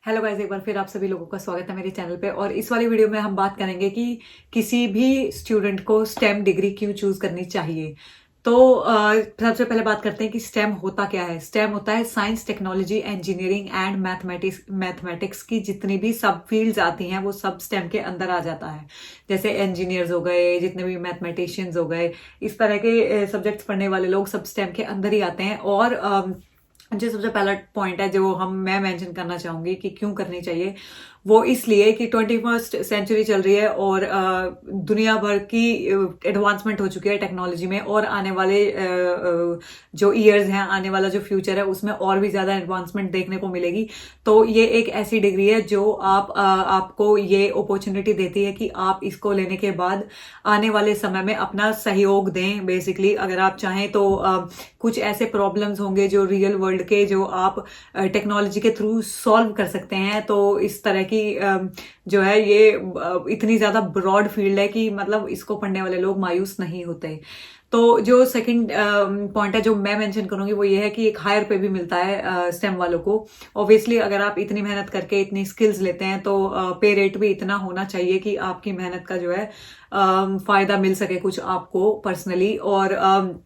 Hello guys, एक बार फिर आप सभी लोगों का स्वागत है मेरे चैनल पे। और इस वाली वीडियो में हम बात करेंगे कि किसी भी स्टूडेंट को स्टेम डिग्री क्यों चूज करनी चाहिए। तो सबसे पहले बात करते हैं कि स्टेम होता क्या है। स्टेम होता है science, technology, engineering and mathematics की जितनी भी सब फील्ड्स आती हैं वो सब स्टेम के अंदर आ जाता है। जैसे इंजीनियर्स हो गए, जितने भी मैथमेटिशियंस हो गए, इस तरह के सब्जेक्ट्स पढ़ने वाले लोग सब स्टेम के अंदर ही आते हैं। और जो सबसे पहला पॉइंट है जो मैं मेंशन करना चाहूंगी कि क्यों करनी चाहिए, वो इसलिए कि 21st सेंचुरी चल रही है और दुनिया भर की एडवांसमेंट हो चुकी है टेक्नोलॉजी में। और आने वाले जो ईयर्स हैं, आने वाला जो फ्यूचर है, उसमें और भी ज्यादा एडवांसमेंट देखने को मिलेगी। तो ये एक ऐसी डिग्री है जो आपको ये अपॉर्चुनिटी देती है कि आप इसको लेने के बाद आने वाले समय में अपना सहयोग दें। बेसिकली अगर आप चाहें तो कुछ ऐसे प्रॉब्लम्स होंगे जो रियल वर्ल्ड के, जो आप टेक्नोलॉजी के थ्रू सॉल्व कर सकते हैं। तो इस तरह की जो है ये इतनी ज्यादा ब्रॉड फील्ड है कि मतलब इसको पढ़ने वाले लोग मायूस नहीं होते। तो जो सेकंड पॉइंट है जो मैं मेंशन करूंगी वो ये है कि एक हायर पे भी मिलता है स्टेम वालों को। ऑब्वियसली अगर आप इतनी मेहनत करके इतनी स्किल्स लेते हैं तो पे रेट भी इतना होना चाहिए कि आपकी मेहनत का जो है फायदा मिल सके कुछ आपको पर्सनली। और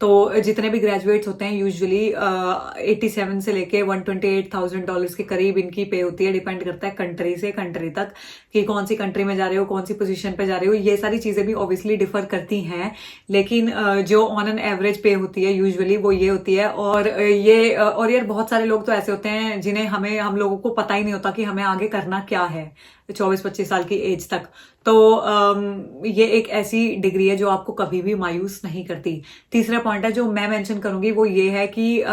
तो जितने भी ग्रेजुएट्स होते हैं यूजुअली 87 से लेके $128,000 के करीब इनकी पे होती है। डिपेंड करता है कंट्री से कंट्री तक कि कौन सी कंट्री में जा रहे हो, कौन सी पोजीशन पे जा रहे हो। ये सारी चीजें भी ऑब्वियसली डिफर करती हैं, लेकिन जो ऑन एन एवरेज पे होती है यूजुअली वो ये होती है। और और यार बहुत सारे लोग तो ऐसे होते हैं जिन्हें हम लोगों को पता ही नहीं होता कि हमें आगे करना क्या है 24-25 साल की एज तक। तो ये एक ऐसी डिग्री है जो आपको कभी भी मायूस नहीं करती। तीसरा पॉइंट है जो मैं मेंशन करूंगी वो ये है कि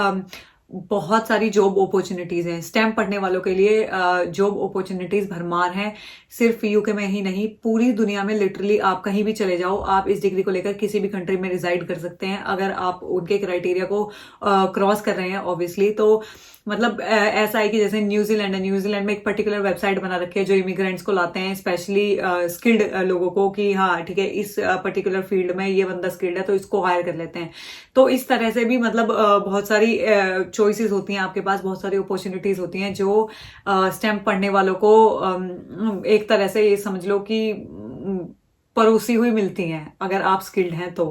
बहुत सारी जॉब अपॉर्चुनिटीज हैं स्टेम पढ़ने वालों के लिए। जॉब अपॉर्चुनिटीज भरमार हैं, सिर्फ यूके में ही नहीं, पूरी दुनिया में। लिटरली आप कहीं भी चले जाओ, आप इस डिग्री को लेकर किसी भी कंट्री में रिजाइड कर सकते हैं अगर आप उनके क्राइटेरिया को क्रॉस कर रहे हैं ऑब्वियसली। तो मतलब ऐसा है कि जैसे न्यूजीलैंड है, न्यूजीलैंड में एक पर्टिकुलर वेबसाइट बना रखी है जो इमिग्रेंट्स को लाते हैं, स्पेशली स्किल्ड लोगों को, कि हाँ ठीक है इस पर्टिकुलर फील्ड में ये बंदा स्किल्ड है तो इसको हायर कर लेते हैं। तो इस तरह से भी मतलब बहुत सारी चॉइसेस होती हैं आपके पास, बहुत सारी अपॉर्चुनिटीज होती हैं जो स्टेम पढ़ने वालों को एक तरह से ये समझ लो कि परोसी हुई मिलती हैं अगर आप स्किल्ड हैं तो।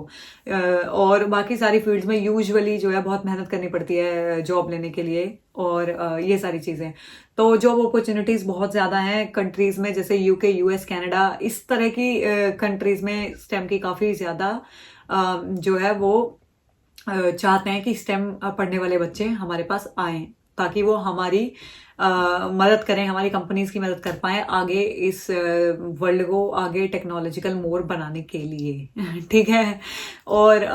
और बाकी सारी फील्ड्स में यूजुअली जो है बहुत मेहनत करनी पड़ती है जॉब लेने के लिए। और ये सारी चीजें, तो जॉब अपॉर्चुनिटीज बहुत ज्यादा हैं कंट्रीज में, जैसे यूके, यूएस, कनाडा, इस तरह की कंट्रीज में स्टेम की काफी ज्यादा जो है वो चाहते हैं कि स्टेम पढ़ने वाले बच्चे हमारे पास आए ताकि वो हमारी मदद करें, हमारी कंपनीज की मदद कर पाए आगे इस वर्ल्ड को आगे टेक्नोलॉजिकल मोर बनाने के लिए। ठीक है। और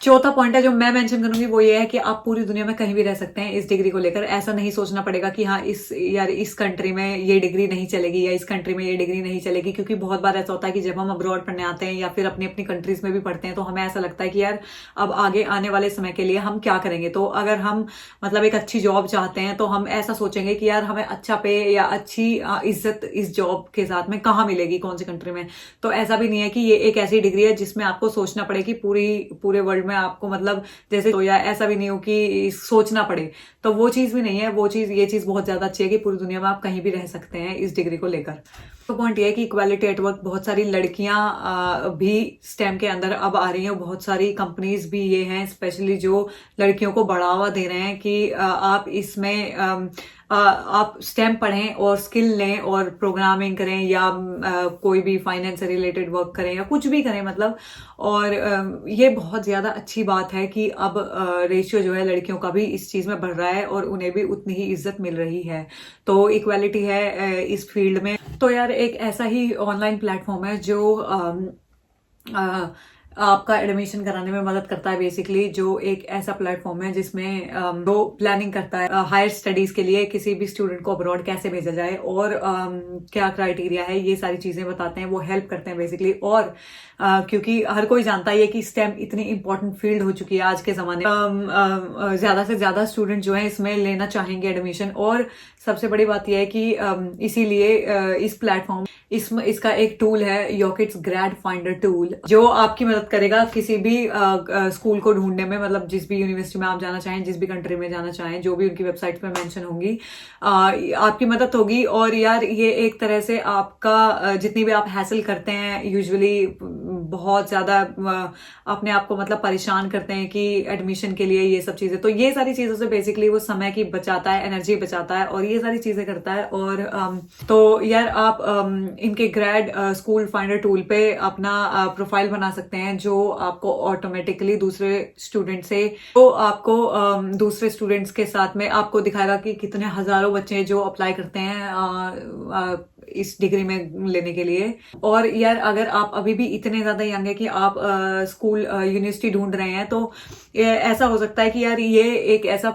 चौथा पॉइंट है जो मैं मेंशन करूंगी वो ये है कि आप पूरी दुनिया में कहीं भी रह सकते हैं इस डिग्री को लेकर। ऐसा नहीं सोचना पड़ेगा कि हाँ इस कंट्री में ये डिग्री नहीं चलेगी या इस कंट्री में ये डिग्री नहीं चलेगी, क्योंकि बहुत बार ऐसा होता है कि जब हम अब्रॉड पढ़ने आते हैं या फिर अपनी अपनी कंट्रीज में भी पढ़ते हैं तो हमें ऐसा लगता है कि यार अब आगे आने वाले समय के लिए हम क्या करेंगे। तो अगर हम मतलब एक अच्छी जॉब चाहते हैं तो हम ऐसा सोचेंगे कि यार हमें अच्छा पे या अच्छी इज्जत इस जॉब के साथ में कहाँ मिलेगी, कौन सी कंट्री में। तो ऐसा भी नहीं है कि ये एक ऐसी डिग्री है जिसमें आपको सोचना पड़े कि पूरे वर्ल्ड में आपको मतलब जैसे, तो या ऐसा भी नहीं हो कि सोचना पड़े, तो वो चीज भी नहीं है। ये चीज बहुत ज्यादा अच्छी है कि पूरी दुनिया में आप कहीं भी रह सकते हैं इस डिग्री को लेकर। तो पॉइंट ये है कि इक्वालिटी एट वर्क, बहुत सारी लड़कियां भी स्टेम के अंदर अब आ रही हैं। बहुत सारी कंपनीज भी ये हैं स्पेशली जो लड़कियों को बढ़ावा दे रहे हैं कि आप इसमें आप स्टेम पढ़ें और स्किल लें और प्रोग्रामिंग करें या कोई भी फाइनेंस से रिलेटेड वर्क करें या कुछ भी करें मतलब। और ये बहुत ज्यादा अच्छी बात है कि अब रेशियो जो है लड़कियों का भी इस चीज में बढ़ रहा है और उन्हें भी उतनी ही इज्जत मिल रही है। तो इक्वालिटी है इस फील्ड में। तो यार एक ऐसा ही ऑनलाइन प्लेटफॉर्म है जो आपका एडमिशन कराने में मदद करता है। बेसिकली जो एक ऐसा प्लेटफॉर्म है जिसमें जो प्लानिंग करता है हायर स्टडीज के लिए किसी भी स्टूडेंट को अब्रॉड कैसे भेजा जाए और क्या क्राइटेरिया है, ये सारी चीजें बताते हैं, वो हेल्प करते हैं बेसिकली। और क्योंकि हर कोई जानता है कि स्टेम इतनी इंपॉर्टेंट फील्ड हो चुकी है आज के जमाने में, ज्यादा से ज्यादा स्टूडेंट जो है इसमें लेना चाहेंगे एडमिशन। और सबसे बड़ी बात यह है कि इसीलिए इस प्लेटफॉर्म इसका एक टूल है योकिट्स ग्रेड फाइंडर टूल, जो आपकी मदद मदद करेगा किसी भी स्कूल को ढूंढने में, मतलब जिस भी यूनिवर्सिटी में आप जाना चाहें, जिस भी कंट्री में जाना चाहें, जो भी उनकी वेबसाइट पे मेंशन होंगी, आपकी मदद होगी। और यार ये एक तरह से आपका जितनी भी आप हैसल करते हैं यूजुअली, बहुत ज्यादा अपने आप को मतलब परेशान करते हैं कि एडमिशन के लिए ये सब चीजें, तो ये सारी चीजों से बेसिकली वो समय की बचाता है, एनर्जी बचाता है और ये सारी चीजें करता है। और तो यार आप इनके ग्रेड स्कूल फाइंडर टूल पे अपना प्रोफाइल बना सकते हैं, जो आपको ऑटोमेटिकली दूसरे स्टूडेंट से, तो आपको दूसरे स्टूडेंट्स के साथ में आपको दिखाएगा कि कितने हजारों बच्चे जो अप्लाई करते हैं इस डिग्री में लेने के लिए। और यार अगर आप अभी भी इतने ज्यादा यंग है कि आप स्कूल यूनिवर्सिटी ढूंढ रहे हैं, तो ऐसा हो सकता है कि यार ये एक ऐसा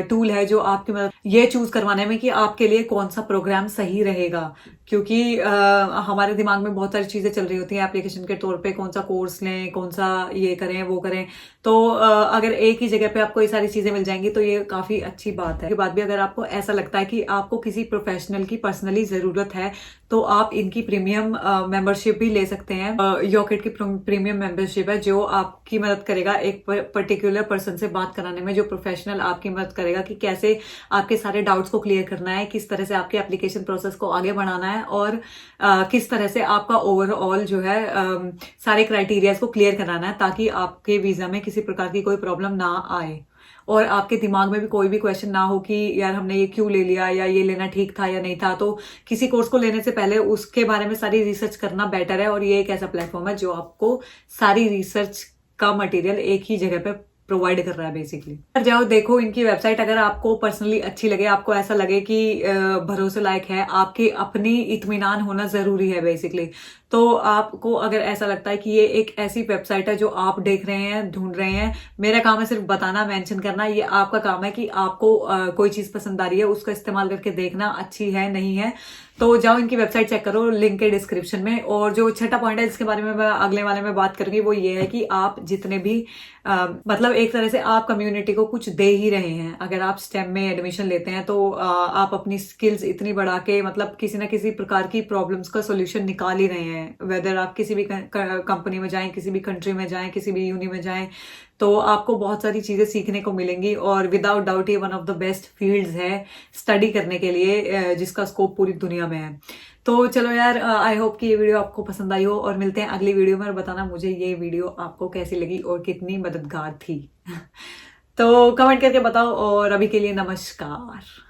टूल है जो आपकी मदद ये चूज करवाने में कि आपके लिए कौन सा प्रोग्राम सही रहेगा। क्योंकि हमारे दिमाग में बहुत सारी चीजें चल रही होती हैं एप्लीकेशन के तौर पे, कौन सा कोर्स लें, कौन सा ये करें वो करें। तो अगर एक ही जगह पे आपको ये सारी चीजें मिल जाएंगी तो ये काफी अच्छी बात है। बाद भी अगर आपको ऐसा लगता है कि आपको किसी प्रोफेशनल की पर्सनली जरूरत है, तो आप इनकी प्रीमियम मेंबरशिप भी ले सकते हैं। योकिट की प्रीमियम मेंबरशिप है जो आपकी मदद करेगा एक पर्टिकुलर पर्सन से बात कराने में, जो प्रोफेशनल आपकी मदद करेगा कि कैसे आपके सारे डाउट्स को क्लियर करना है, किस तरह से आपके एप्लीकेशन प्रोसेस को आगे बढ़ाना है, और किस तरह से आपका ओवरऑल जो है सारे क्राइटेरियाज को क्लियर कराना है, ताकि आपके वीजा में किसी प्रकार की कोई प्रॉब्लम ना आए और आपके दिमाग में भी कोई भी क्वेश्चन ना हो कि यार हमने ये क्यों ले लिया, या ये लेना ठीक था या नहीं था। तो किसी कोर्स को लेने से पहले उसके बारे में सारी रिसर्च करना बेटर है, और ये एक ऐसा प्लेटफॉर्म है जो आपको सारी रिसर्च का मटेरियल एक ही जगह पे प्रोवाइड कर रहा है बेसिकली। जाओ देखो इनकी वेबसाइट, अगर आपको पर्सनली अच्छी लगे, आपको ऐसा लगे कि भरोसे लायक है, आपकी अपनी इत्मीनान होना जरूरी है बेसिकली, तो आपको अगर ऐसा लगता है कि ये एक ऐसी वेबसाइट है जो आप देख रहे हैं, ढूंढ रहे हैं, मेरा काम है सिर्फ बताना, मेंशन करना, ये आपका काम है कि आपको कोई चीज पसंद आ रही है, उसका इस्तेमाल करके देखना अच्छी है नहीं है, तो जाओ इनकी वेबसाइट चेक करो, लिंक है डिस्क्रिप्शन में। और जो छठा पॉइंट है जिसके बारे में मैं अगले वाले में बात करूंगी, वो ये है कि आप जितने भी मतलब एक तरह से आप कम्युनिटी को कुछ दे ही रहे हैं। अगर आप स्टेम में एडमिशन लेते हैं तो आप अपनी स्किल्स इतनी बढ़ा के मतलब किसी ना किसी प्रकार की प्रॉब्लम्स का सोल्यूशन निकाल ही रहे हैं। वेदर आप किसी भी कंपनी में जाएं, किसी भी कंट्री में जाएं, किसी भी यूनि में जाएं, तो आपको बहुत सारी चीजें सीखने को मिलेंगी। और विदाउट डाउट ये one of the best fields है स्टडी करने के लिए, जिसका स्कोप पूरी दुनिया में है। तो चलो यार, आई होप कि ये वीडियो आपको पसंद आई हो, और मिलते हैं अगली वीडियो में। और बताना मुझे ये वीडियो आपको कैसी लगी और कितनी मददगार थी। तो कमेंट करके बताओ, और अभी के लिए नमस्कार।